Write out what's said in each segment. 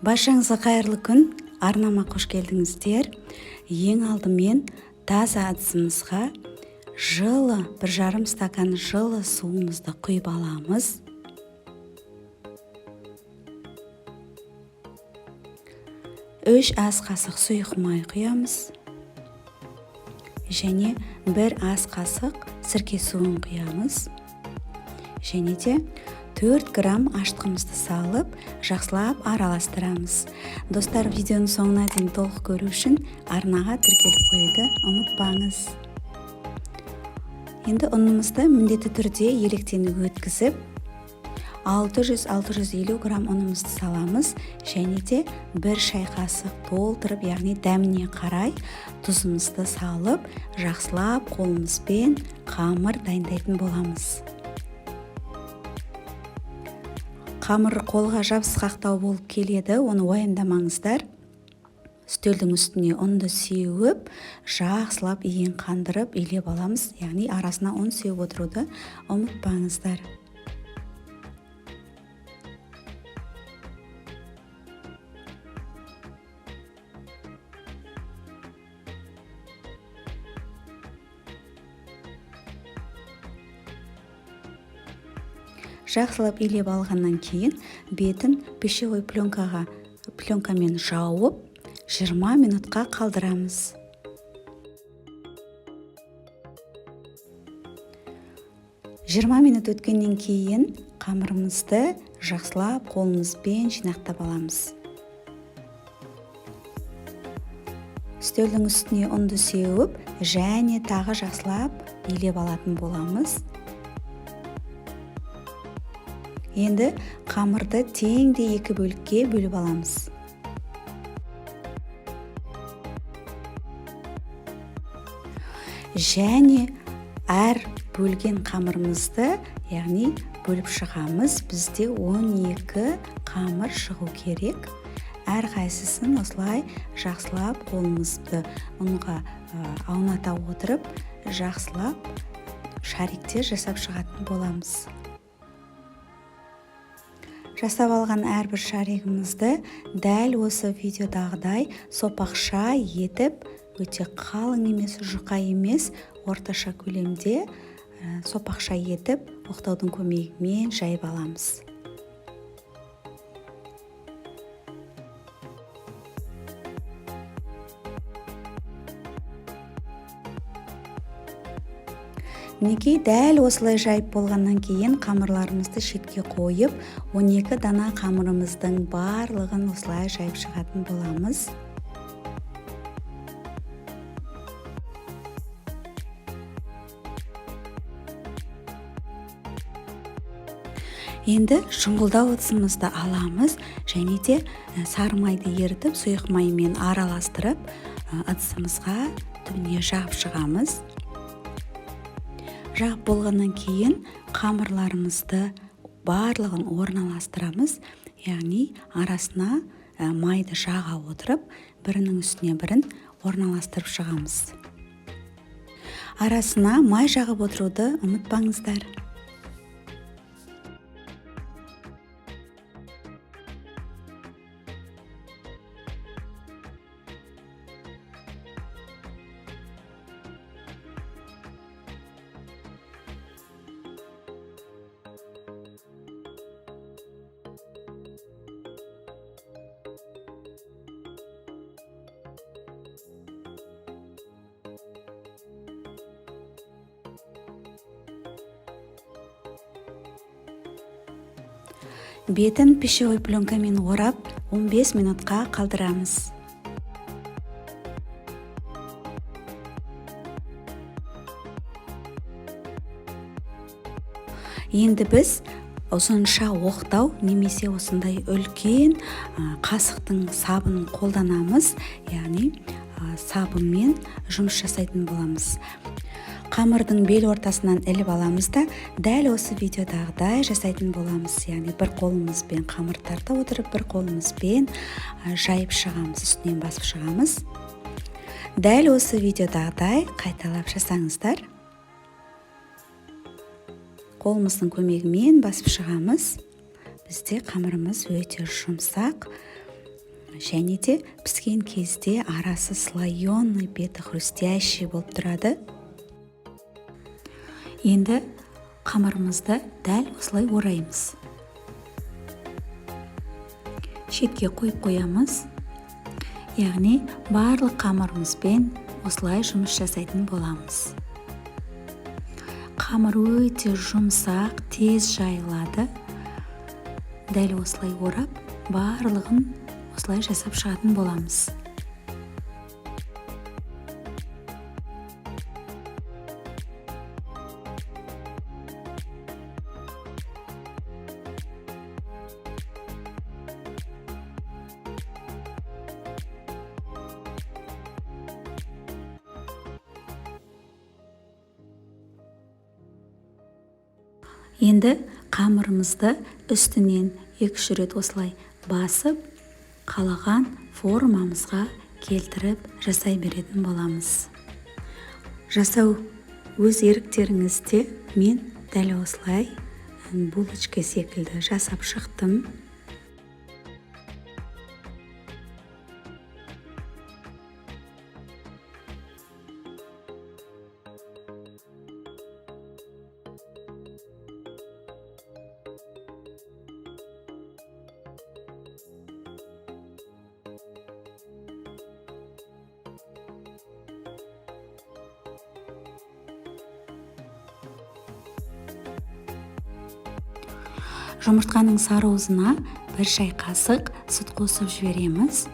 Баршаңызға қайырлы күн, арнама қош келдіңіздер. Ең алдымен таза ыдысымызға жылы 1,5 стакан жылы суымызды құйып аламыз. Үш ас қасық сұйық май құямыз. Және 1 ас қасық сірке суын құямыз. Және де 4 грамм аштығымызды салып, жақсылап араластырамыз. Достар, видеоның соңына дейін толық көру үшін арнаға тіркеліп қоюды ұмытпаңыз. Енді ұнымызды міндетті түрде електен өткізіп, 600-650 грамм ұнымызды саламыз. Және де 1 шай қасық толтырып, яғни дәміне қарай тұзымызды салып, жақсылап қолымызбен қамыр дайындайтын боламыз. Қамыр қолға жабысқақтау болып келеді, оны уайымдамаңыздар. Үстелдің үстіне ұнды сеуіп, жақсылап иін қандырып, илеп аламыз. Яғни арасына ұн сеуіп отыруды ұмытпаңыздар. Жақсылап илеп алғаннан кейін бетін пищевой пленкамен жауып 20 минутқа қалдырамыз. 20 минут өткеннен кейін қамырымызды жақсылап қолымызбен жинақтап аламыз. Үстелдің үстіне ұнды сеуіп, және тағы жақсылап илеп алатын боламыз. Енді қамырды теңде 2 бөлікке бөліп аламыз. Және әр бөлген қамырымызды, яғни бөліп шығамыз. Бізде 12 қамыр шығу керек. Әр қайсысын осылай жақсылап қолымызды ұнға ауната отырып, жақсылап шарикте жасап шығатын боламыз. Жасап алған әрбір шаригімізді дәл осы видеодағыдай сопақша етіп, өте қалың емес, жұқа емес, орташа көлемде сопақша етіп, оқтаудың көмегімен жайып аламыз. Мінекей дәл осылай жайып болғаннан кейін қамырларымызды шетке қойып, 12 дана қамырымыздың барлығын осылай жайып шығатын боламыз. Енді шұңғылдау ыдысымызды аламыз, және де сары майды ерітіп, сұйық маймен араластырып, ыдысымызға түбіне жағып шығамыз. Жағып болғаннан кейін қамырларымызды барлығын орналастырамыз, яғни арасына майды жаға отырып, бірінің үстіне бірін орналастырып шығамыз. Арасына май жағып отыруды ұмытпаңыздар. Бетін пищевой пленкамен орап 15 минутқа қалдырамыз. Енді біз ұзынша оқтау немесе осындай үлкен қасықтың сабын қолданамыз, яғни сабынмен жұмыс жасайтын боламыз. Қамырдың бел ортасынан іліп аламыз да, дәл осы видеодағыдай жасайтын боламыз. Яғни бір қолымызбен қамыр тарта отырып, бір қолымызбен жайып шығамыз, үстінен басып шығамыз. Дәл осы видеодағыдай қайталап жасаңыздар. Қолымыздың көмегімен басып шығамыз. Бізде қамырымыз өте жұмсақ, және де піскен кезде арасы слоеный, беті хрустящий болып тұрады. Енді қамырымызды дәл осылай ораймыз. Шетке қойып қоямыз. Яғни барлық қамырымызбен осылай жұмыс жасайтын боламыз. Қамыр өте жұмсақ, тез жайылады. Дәл осылай орап, барлығын осылай жасап шығатын боламыз. Енді қамырымызды үстінен 2-3 рет осылай басып, қалаған формамызға келтіріп жасай беретін боламыз. Жасау өз еріктеріңізде, мен дәл осылай булочка секілді жасап шықтым. Жұмыртқаның сарыуызына 1 шай қасық сүт қосып жібереміз.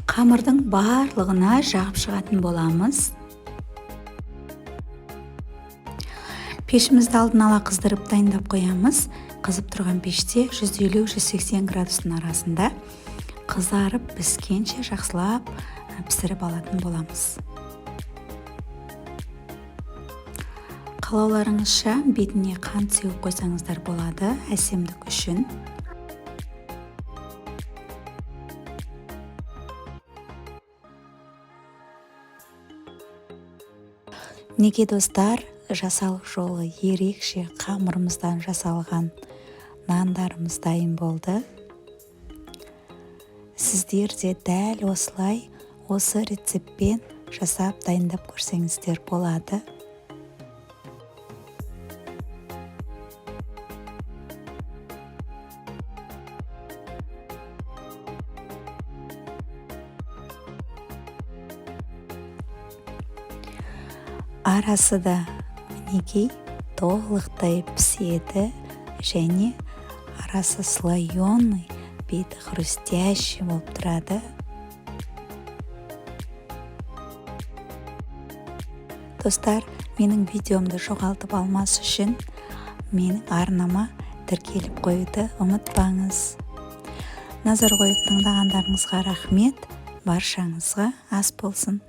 Қамырдың барлығына жағып шығатын боламыз. Пешімізді алдын ала қыздырып дайындап қоямыз. Қызып тұрған пеште 150-180 градустың арасында қызарып піскенше жақсылап пісіріп алатын боламыз. Қалауларыңызша бетіне қант сеуіп қойсаңыздар болады, әсемдік үшін. Неге достар, жасалу жолы ерекше қамырымыздан жасалған нандарымыз дайын болды. Сіздер де дәл осылай осы рецептпен жасап дайындап көрсеңіздер болады. Арасы да мінекей толықтай піседі және арасы слоеный, беті хрустящий болып тұрады. Достар, менің видеомды жоғалтып алмас үшін менің арнама тіркеліп қоюды ұмытпаңыз. Назар қойып тыңдағандарыңызға рахмет, баршаңызға ас болсын.